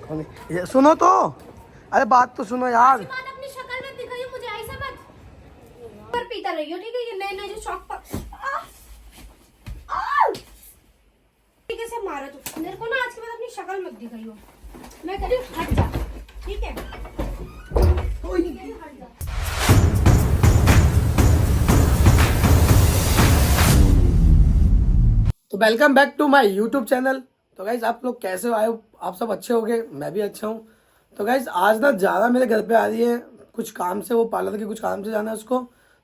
ये सुनो तो, अरे बात तो सुनो यार। अपनी शक्ल में दिखाइए मुझे, ऐसे मत पर पीता रहियो, ठीक है? ये नए नए जो शौक पर कैसे मारा तू मेरे को ना, आज के बाद अपनी शक्ल मत दिखाइयो। मैं कह रही हूँ हट जा, ठीक है? हट जा। तो welcome back to my YouTube channel. तो गाइज आप लोग कैसे आए हो? आप सब अच्छे होंगे, मैं भी अच्छा हूँ। तो गाइज आज ना ज़्यादा मेरे घर पे आ रही है कुछ काम से, वो पार्लर के कुछ काम से जाना है उसको।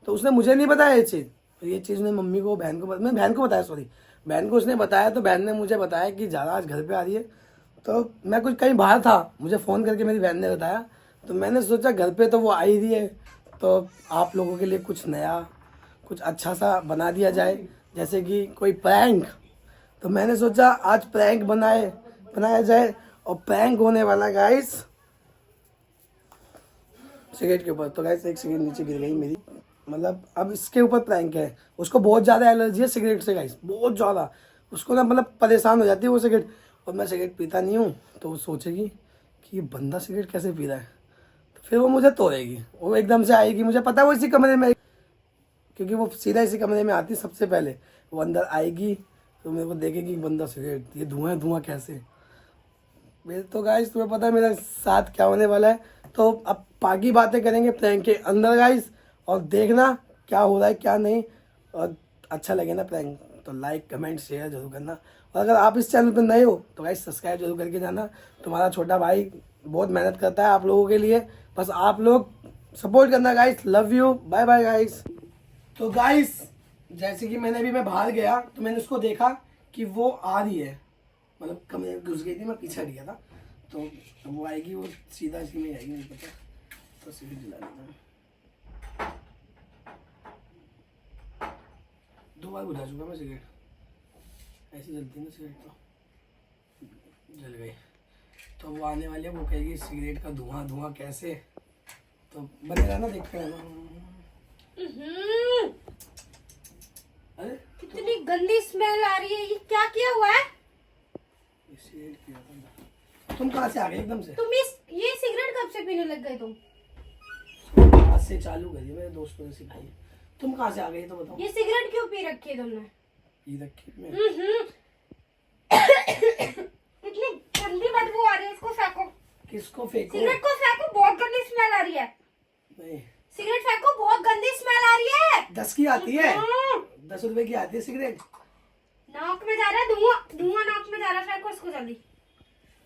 तो उसने मुझे नहीं बताया ये चीज़ ने मम्मी को, बहन को, मैं बहन को बताया, सॉरी बहन को उसने बताया। तो बहन ने मुझे बताया कि ज़्यादा आज घर पे आ रही है। तो मैं कुछ कहीं बाहर था, मुझे फ़ोन करके मेरी बहन ने बताया। तो मैंने सोचा घर पे तो वो आ ही रही है, तो आप लोगों के लिए कुछ नया, कुछ अच्छा सा बना दिया जाए, जैसे कि कोई प्रैंक। तो मैंने सोचा आज प्रैंक बनाया जाए। और प्रैंक होने वाला गाइस सिगरेट के ऊपर। तो गाइस एक सिगरेट नीचे गिर गई मेरी, मतलब अब इसके ऊपर प्रैंक है। उसको बहुत ज़्यादा एलर्जी है सिगरेट से गाइस, बहुत ज़्यादा। उसको ना मतलब परेशान हो जाती है वो सिगरेट। और मैं सिगरेट पीता नहीं हूँ, तो वो सोचेगी कि ये बंदा सिगरेट कैसे पी रहा है। तो फिर वो मुझे तोड़ेगी, वो एकदम से आएगी, मुझे पता है वो इसी कमरे में, क्योंकि वो सीधा इसी कमरे में आती सबसे पहले। वो अंदर आएगी तो मेरे को देखेगी बंदा सिगरेट, ये धुआं धुआं कैसे। मेरे तो गाइस तुम्हें पता है मेरे साथ क्या होने वाला है। तो अब बाकी बातें करेंगे प्रैंक के अंदर गाइस, और देखना क्या हो रहा है क्या नहीं। और अच्छा लगे ना प्रैंक तो लाइक कमेंट शेयर जरूर करना। और अगर आप इस चैनल पर नए हो तो गाइस सब्सक्राइब जरूर करके जाना। तुम्हारा छोटा भाई बहुत मेहनत करता है आप लोगों के लिए, बस आप लोग सपोर्ट करना guys. Love you, bye bye guys. तो गाइस जैसे कि मैं बाहर गया तो मैंने उसको देखा कि वो आ रही है, मतलब कमरे में घुस गई थी, मैं पीछे हट गया था। तो वो आएगी, वो सीधा इसी में आएगी, नहीं पता। तो सिगरेट जला लेना, 2 बार बुझा चुका मैं सिगरेट, ऐसी जलती है ना सिगरेट, तो जल गई। तो वो आने वाली है, वो कहेगी सिगरेट का धुआं धुआं कैसे। तो बने रहना, देखते रहना। अरे कितनी गंदी स्मेल आ रही है, ये क्या किया हुआ है? सिगरेट पिया था। तुम कहाँ से आ गए एकदम से? तुम ये सिगरेट कब से पीने लग गए तुम? आज से चालू करी, मेरे दोस्तों ने सिखाई। तुम कहाँ से आ गई तो बताओ। ये सिगरेट क्यों पी रखी है तुमने? पी रखी मैं? इतनी गंदी बदबू आ रही है, इसको फेंको। किसको फेंको? सिगरेट को फेंको, बहुत गंदी स्मेल आ रही है। नहीं, सिगरेट फेंको, बहुत गंदी स्मेल आ रही है। 10 की आती है, 10 रुपए की आती है सिगरेट। नाक में जा रहा है धुआं, धुआं नाक में जा रहा है, फेंको इसको जल्दी,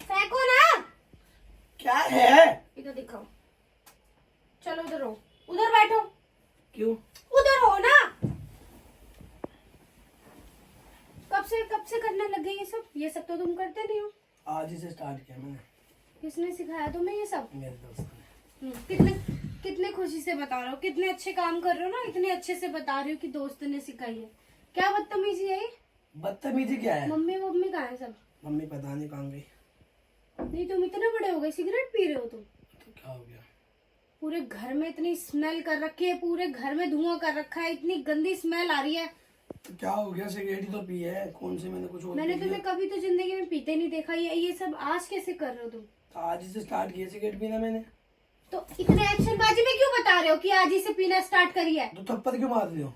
फेंको ना। क्या है? इधर दिखाओ, चलो उधर हो, उधर बैठो। क्यों? उधर हो ना। कब से करने लग गए ये सब तो तुम करते नहीं हो। आज ही से स्टार्ट किया मैंने। किसने सिखाया तुम्हें ये सब? मेरे दोस्त ने। कितने खुशी से बता रहे हो, कितने अच्छे काम कर रहे हो ना, इतने अच्छे से बता रहे हो कि दोस्त ने सिखाई है। क्या बदतमीजी है ये? बदतमीजी क्या है? मम्मी कहाँ है सब? मम्मी पता नहीं कहाँ गई। नहीं, तुम इतने बड़े हो गए सिगरेट पी रहे हो तुम? तो क्या हो गया? पूरे घर में इतनी स्मेल कर रखी है, पूरे घर में धुआं कर रखा है, इतनी गंदी स्मेल आ रही है। तो क्या हो गया? सिगरेट ही तो पी है, कौन सी मैंने कुछ और मैंने पी तुम्हें है? कभी तो जिंदगी में पीते नहीं देखा, ये सब आज कैसे कर रहे हो तुम? तो आज ही से स्टार्ट किया सिगरेट पीना मैंने। तो इतने एक्शन बाजी में क्यों बता रहे हो कि आज ही से पीना स्टार्ट करी है? तो थप्पड़ क्यों मार रही हो?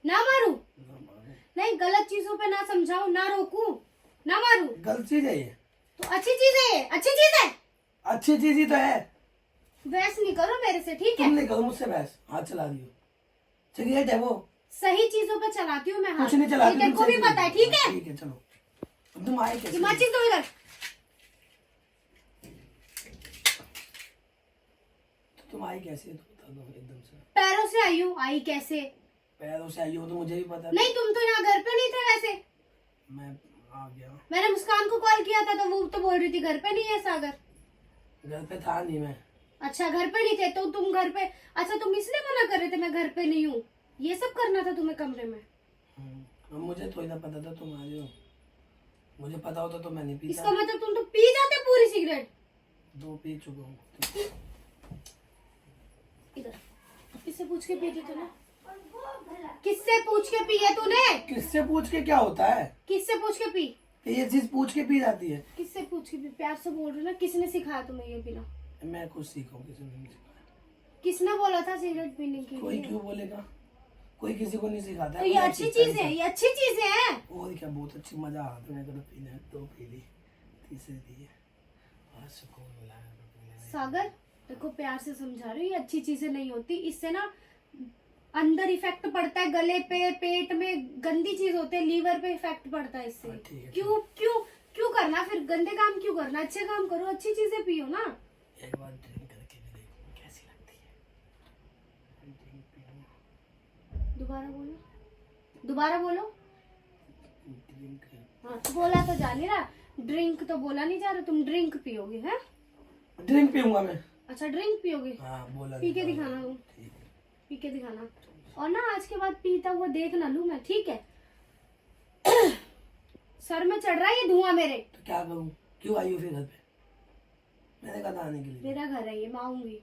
ना मारू? ना मारो। नहीं, गलत चीजों पे ना समझाऊं, ना रोकू, ना मारू। गलत चीज है ये। तो अच्छी चीज है, ये अच्छी चीज है। अच्छी चीज ही तो है। बहस नहीं करो मेरे से, ठीक है? तुम नहीं करो मुझसे बहस, हाथ चला रही हो। सिगरेट है वो। सही चीजों पे चलाती हूँ मैं हाथ। कुछ नहीं चलाती, तेरे को भी पता है, ठीक है? ठीक है चलो। अब तुम आए कैसे? माचिस दो इधर। तो तुम आई कैसे है? तो बता दो एकदम से। पैरों से आई हूँ। आई कैसे? पैरों से आई हो तो मुझे भी पता है। नहीं, तुम तो यहाँ घर पे नहीं थे वैसे। मैं आ गया। मैंने मुस्कान को कॉल किया था तो वो तो बोल रही थी घर पे नहीं है सागर। घर पे था नहीं मैं। अच्छा, घर पे नहीं थे तो तुम घर पे, अच्छा तुम इसलिए मना कर रहे थे मैं घर पे नहीं हूँ, ये सब करना था तुम्हें कमरे में। अब मुझे थोड़ी ना पता था तुम आ रहे हो। मुझे पता होता तो मैं नहीं पीता। इसका मतलब तुम तो पी जाते पूरी सिगरेट। 2 पी चुका हूँ। इधर किससे पूछ के पी थी तूने? किससे पूछ के पी है तूने? किससे पूछ के क्या होता है? किससे पूछ के पी? कि ये चीज पूछ के पी जाती है। किससे पूछ के प्यार से बोल रहे हो ना, किसने सिखाया तुम्हें ये पीना? मैं कुछ सीखा हूँ, किसी ने नहीं सिखाया। किसने बोला था सिगरेट पीने के कोई लिए? क्यों बोलेगा, कोई किसी को नहीं सिखाता तो ये अच्छी चीज है, ये अच्छी चीज है। और क्या, बहुत अच्छी मजा आ रहा था। मैं पीने 2 पी ली, तीसरी दी और सुकून मिला पीने में। सागर देखो, प्यार से समझा रही हूँ, ये अच्छी चीजें नहीं होती। इससे ना अंदर इफेक्ट पड़ता है, गले पे, पेट में गंदी चीज होते हैं, लीवर पे इफेक्ट पड़ता है इससे। ठीक है, क्यों क्यों क्यों करना फिर, गंदे काम क्यों करना? अच्छे काम करो, अच्छी चीजें पियो ना। एक बार ड्रिंक करके भी देखो कैसी लगती है। ड्रिंक पीऊं, दोबारा बोलो, दोबारा बोलो। ड्रिंक। हाँ बोला तो जा नहीं रहा, ड्रिंक तो बोला नहीं जा रहा। तुम ड्रिंक पियोगे? हैं? ड्रिंक पीऊंगा मैं। अच्छा ड्रिंक पियोगे? हाँ बोला। पी के दिखाना तुम, ठीक है। पी के दिखाना। और ना आज के बाद पीता हुआ देख ना लूं मैं, ठीक है? सर में चढ़ रहा है ये धुआं मेरे। तो क्या करूं, क्यों आई हो फिर घर पे? मैंने कहा था आने के लिए। मेरा घर है ये, मैं आऊंगी।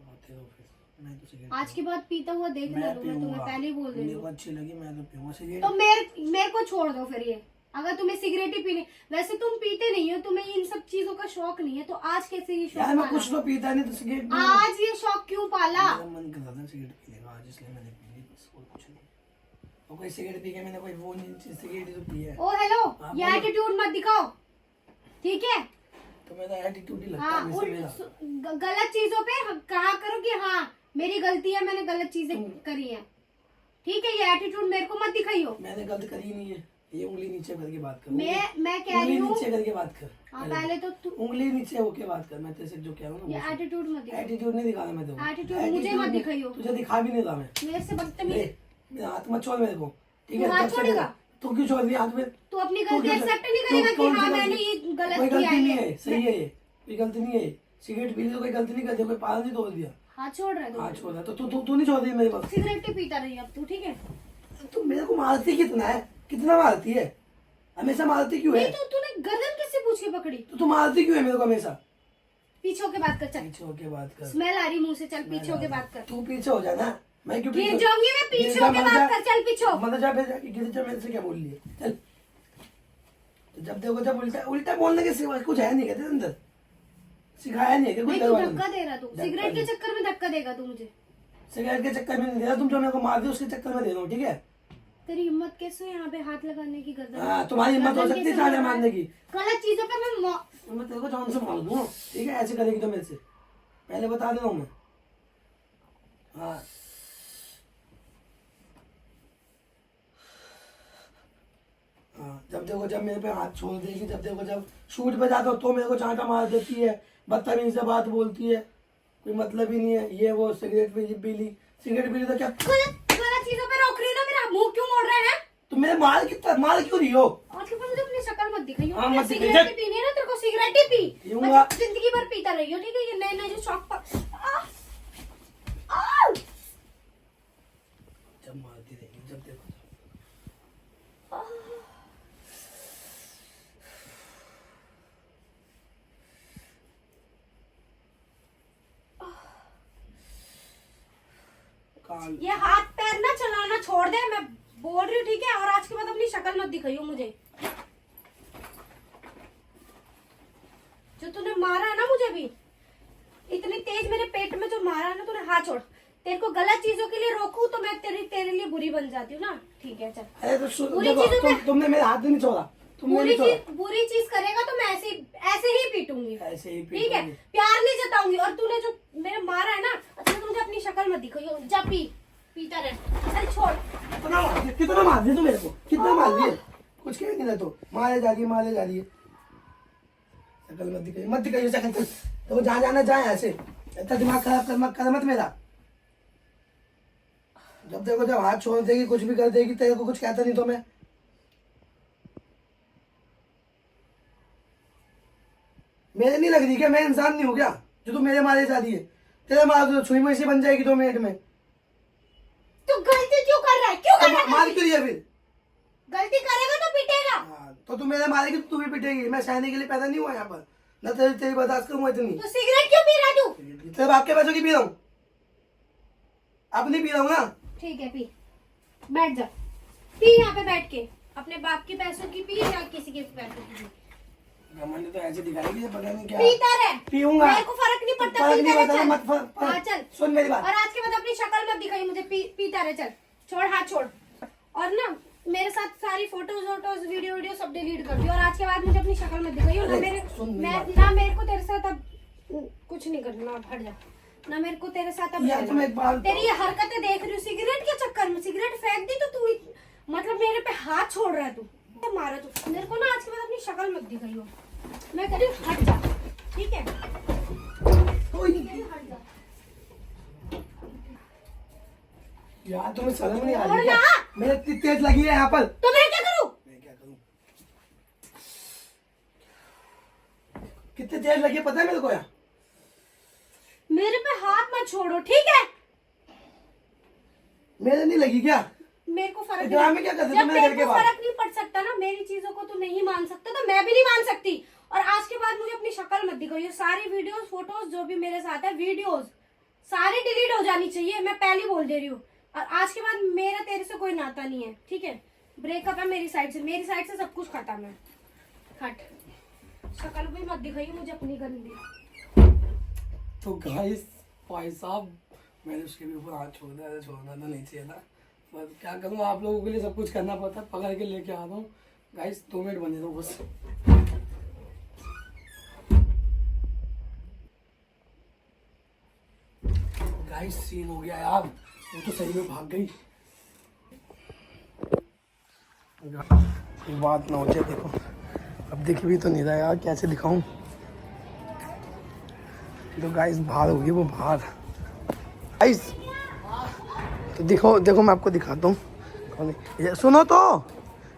आते हो फिर, मैं तो सिगरेट आज के बाद पीता हुआ देख ना लूं मैं तुम्हें, पहले ही बोल दे रही मेरे हूँ। को अच्छी लगी, मैं तो पीऊंगा सिगरेट। तो मेरे को छोड़ दो फिर ये। अगर तुम्हें सिगरेट ही पीने, वैसे तुम पीते नहीं हो, तुम्हें इन सब चीजों का शौक नहीं है, तो आज कैसे ये शौक यार मैं पाला? कुछ तो पीता नहीं तो सिगरेट पीऊंगा। आज ये शौक क्यों पाला? मेरा मन कर रहा था सिगरेट पीने का आज, इसलिए मैंने पी ली, बस और कुछ नहीं। और कोई सिगरेट पी के मैंने कोई वो नहीं, सिगरेट ही तो पी है। ओ हेलो, हाँ, ये बोलो। एटीट्यूड मत दिखाओ, ठीक है? तो मेरा एटीट्यूड ही लगता हाँ, है हमेशा मेरा। गलत चीजों पे कहा करो कि हाँ मेरी गलती है, मैंने गलत चीजें करी हैं, ठीक है? ये एटीट्यूड मेरे को मत दिखाइयो। मैंने गलत करी नहीं है। ये उंगली नीचे करके बात कर। मैं कह रही उंगली हूँ, नीचे करके बात कर। हाँ पहले तो तू उंगली नीचे होके बात कर। मैं तेरे से जो कह रहा हूँ ये ना, एटीट्यूड मत दिखा। एटीट्यूड नहीं दिखाना मैं तेरे एटीट्यूड मुझे मत दिखाइयो। तुझे दिखा भी नहीं रहा मैं। मेरे से ले, बदतमीज। मेरा हाथ मत छोड़ मेरे को, ठीक है? तू हाथ जब से छोड़ेगा? मेरा- तू क्यों छोड़ रही है हाथ में? तू अपनी तू गलती क्यों- एक्सेप्ट नहीं तू- करेगा कि कौन सी हाँ गलती? मैंने ये गलत कोई किया गलती नहीं है? है, सही है ये, कोई गलती नहीं है। सिगरेट पी ली तो कोई गलती नहीं करती, कोई पाल नहीं तोड़ दिया। हाथ छोड़ रहा है हाथ तू? छोड़ रहा तो तू नहीं छोड़ रही मेरे पास। सिगरेट ही पीता रही अब तू, ठीक है? तू मेरे को मारती कितना है, कितना मारती है? हमेशा मारती क्यों है? नहीं तो तूने गर्दन किससे पूछ के पकड़ी? तो तू मारती क्यों है मेरे को हमेशा? पीछे होके बात कर, चल। पीछे होके बात कर। स्मेल आ रही मुंह से, चल पीछे होके बात कर। तू पीछे हो जा ना, मैं क्यों गिर पीछे? जाऊंगी मैं, पीछे गिर जा, होके मर बात जा। कर, चल पीछे हो। मतलब जा, फिर जाके गिर जा। मेरे से क्या बोल रही है? चल। तो जब देखो जब उल्टा उल्टा बोलने के सिवा कुछ है नहीं कहते अंदर, सिखाया नहीं है कि कुछ नहीं तू करवाना धक्का नहीं। दे रहा, तू धक्का सिगरेट के दे। चक्कर में धक्का देगा तू मुझे। सिगरेट के चक्कर में नहीं दे रहा, तुम जो मेरे को मार दे उसके चक्कर में दे रहा हूँ, ठीक है? तेरी हिम्मत कैसे यहाँ पे हाथ लगाने की? गर्दन हाँ, तुम्हारी हिम्मत हो गर्दन सकती है कैसे जाने मार रहा है? मारने की। गलत चीजों पे मैं तेरे को जान से मार दूँ, ठीक है? ऐसे करेगी तो मेरे से पहले बता दे रहा हूँ मैं। हाँ हाँ, जब देखो जब मेरे पे हाथ छोड़ देगी, जब देखो जब शूट पे जाता हो तो मेरे को चांटा मार देती है, बदतमीजी से बात बोलती है, कोई मतलब ही नहीं है। ये वो सिगरेट पी ली, सिगरेट पी ली तो क्या? गलत चीजों पे रोक रही है ना, मेरा मुंह क्यों मोड़ रहा है? तुम मेरे मार क्यों रही हो? आज के बाद मुझे अपनी शक्ल मत दिखाइयो। हाँ, मत दिखाइए। सिगरेट ही पीनी है ना तेरे को, सिगरेट ही पी। पीऊंगा। बस जिंदगी भर पीता रहियो, ठीक है? ये नए नए जो शौक पर जब मारती रहेगी, जब देखो काल। ये हाथ पैर ना चलाना छोड़ दे, मैं बोल रही हूँ, ठीक है? और आज के बाद अपनी शक्ल मत दिखाइयो मुझे। जो तूने मारा है ना मुझे भी, इतनी तेज मेरे पेट में जो मारा है ना तूने, हाथ छोड़। तेरे को गलत चीजों के लिए रोकूं तो मैं तेरे लिए बुरी बन जाती हूँ ना, ठीक है? चल। अरे तो बुरी देखो, चीजों में- तुमने मेरे हाथ नहीं छोड़ा, तुमने नहीं छोड़ा। बुरी चीज करेगा तो मैं ऐसे ही पीटूंगी, ऐसे ही ठीक है? पीटूंगी। प्यार नहीं जताऊंगी। और तूने जो मेरे मारा है ना, अच्छा तो मुझे अपनी शक्ल मत दिखाइयो, जा पीता रह। अरे छोड़। कितना मार दिया तू मेरे को, कितना मार दिया? कुछ कह नहीं रहा तो मारे जा रही है। शक्ल मत दिखाइए शक्ल। चल तो जहाँ जाना जाए, ऐसे इतना दिमाग खराब कर मत मेरा। जब देखो जब हाथ छोड़ देगी, कुछ भी कर देगी, तेरे को कुछ कहता नहीं तो मैं। मेरे नहीं लग रही क्या? मैं इंसान नहीं हूँ क्या जो तू मेरे मारे जा रही है? तेरे मार दो छुई में से बन जाएगी 2 मिनट में। तू गलती क्यों कर रहा है? क्यों कर रहा है? मार क्यों रही है फिर? गलती करेगा तो पिटेगा। हाँ, तो तू मेरे मारेगी तो तू भी पिटेगी। मैं सहने के लिए पैदा नहीं हुआ यहाँ पर, न तेरी बर्दाश्त करूंगा इतनी। तो सिगरेट क्यों पी रहा तू? तेरे बाप के पैसों की पी रहा हूँ, अब नहीं पी रहा हूँ ना। ठीक है, पी, बैठ जा, पी यहाँ पे बैठ के। अपने बाप के पैसों की पी या किसी के पैसों की पी? घमंड तो ऐसे दिखाएगी जैसे पता नहीं क्या। पीता रहे, पीऊंगा, मेरे को फर्क नहीं पड़ता। फर्क नहीं पीता पड़ता, रहे, मत चल। हाँ चल, सुन मेरी बात। और आज के बाद अपनी शक्ल मत दिखाई मुझे, पीता रहे, चल छोड़, हाथ छोड़। और ना मेरे साथ सारी फोटोज वोटोज वीडियो सब डिलीट कर दी, और आज के बाद मुझे अपनी शक्ल मत दिखाई। ना मेरे को तेरे साथ अब कुछ नहीं करना, अब हट जा। ना मेरे को तेरे साथ अब यार तुम एक बात, तेरी ये हरकतें देख रही हूँ सिगरेट के चक्कर में। सिगरेट फेंक दी तो तू मतलब मेरे पे हाथ छोड़ रहा है, तू मारा तू मेरे को। ना आज के बाद अपनी शक्ल मत दिखाई हो, मैं कह रही हूँ हट जा, ठीक है? हट जा यार तुम्हें शर्म नहीं आ रही छोड़ क्या? ना। मेरे इतनी तेज लगी है यहाँ पर, तो मैं क्या करूँ? मैं क्या करूँ? कितनी तेज लगी है पता है मेरे को यार? मेरे पे हाथ मत छोड़ो, ठीक है? मेरे नहीं लगी क्या? मेरे को फर्क ड्रामे क्या कर रहे थे जब मेरे तेरे घर के को बाहर? फर्क नहीं पड़ सकता ना, मेरी चीजों को तू नहीं मान सकता, तो मैं भी नहीं मान सकती। और आज के बाद मुझे अपनी शक्ल मत दिखाओ। ये सारी वीडियोस फोटोज जो भी मेरे साथ है, वीडियोस सारी डिलीट हो जानी चाहिए, मैं पहले बोल दे रही हूँ। और आज के बाद मेरा तेरे से कोई नाता नहीं है, ठीक है? ब्रेकअप है मेरी साइड से सब कुछ खत्म है। हट, शक्ल भी मत दिखाइए मुझे अपनी गंदी। तो गाइस भाई साहब मैंने उसके भी ऊपर हाथ छोड़ दिया, ऐसे छोड़ना तो नहीं चाहिए था, बस क्या करूँ, आप लोगों के लिए सब कुछ करना पड़ता है। पकड़ के लेके आ रहा हूँ गाइस, 2 मिनट बने रहो बस। गाइस सीन हो गया यार, वो तो सही में भाग गई। कोई बात ना हो जाए, देखो अब दिख भी तो नहीं रहा यार, कैसे दिखाऊं? तो गाइस बाहर होगी वो, बाहर। गाइस तो देखो मैं आपको दिखाता हूँ। ये सुनो तो,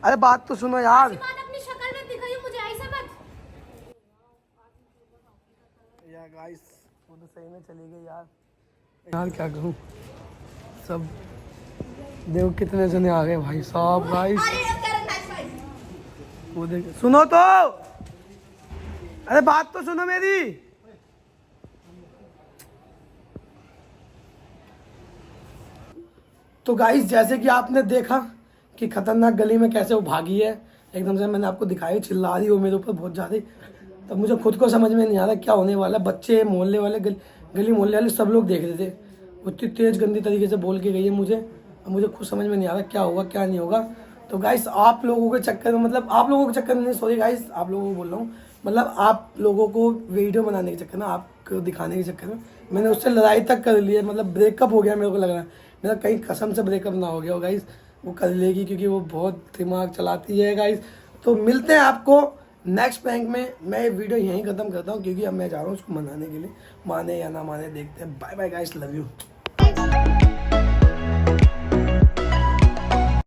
अरे बात तो सुनो यार। अपनी शक्ल मत दिखाइए मुझे, ऐसा मत। यार गाइस वो तो सही में चली गई यार। यार क्या करूँ, सब देखो कितने जने आ गए भाई साहब। गाइस वो देख, सुनो तो, अरे बात तो सुनो मेरी। तो गाइस जैसे कि आपने देखा कि खतरनाक गली में कैसे वो भागी है, एकदम से मैंने आपको दिखाई, चिल्ला रही हो मेरे ऊपर बहुत ज़्यादा। तब मुझे खुद को समझ में नहीं आ रहा क्या होने वाला है। बच्चे, मोहल्ले वाले, गली मोहल्ले वाले सब लोग देख रहे थे, उतनी तेज गंदी तरीके से बोल के गई है मुझे। अब मुझे खुद समझ में नहीं आ रहा क्या होगा क्या नहीं होगा। तो गाइस आप लोगों के चक्कर में, मतलब आप लोगों के चक्कर में नहीं, सॉरी गाइस आप लोगों को बोल रहा हूँ, मतलब आप लोगों को वीडियो बनाने के चक्कर में, आपको दिखाने के चक्कर में मैंने उससे लड़ाई तक कर ली है। मतलब ब्रेकअप हो गया मेरे को लग रहा है, मेरा कहीं कसम से ब्रेकअप ना हो गया हो गाइस। वो कर लेगी क्योंकि वो बहुत दिमाग चलाती है गाइस। तो मिलते हैं आपको नेक्स्ट प्रैंक में। मैं वीडियो यहीं ख़त्म करता हूँ क्योंकि अब मैं जा रहा हूँ उसको मनाने के लिए, माने या ना माने देखते हैं। Bye bye guys, love you.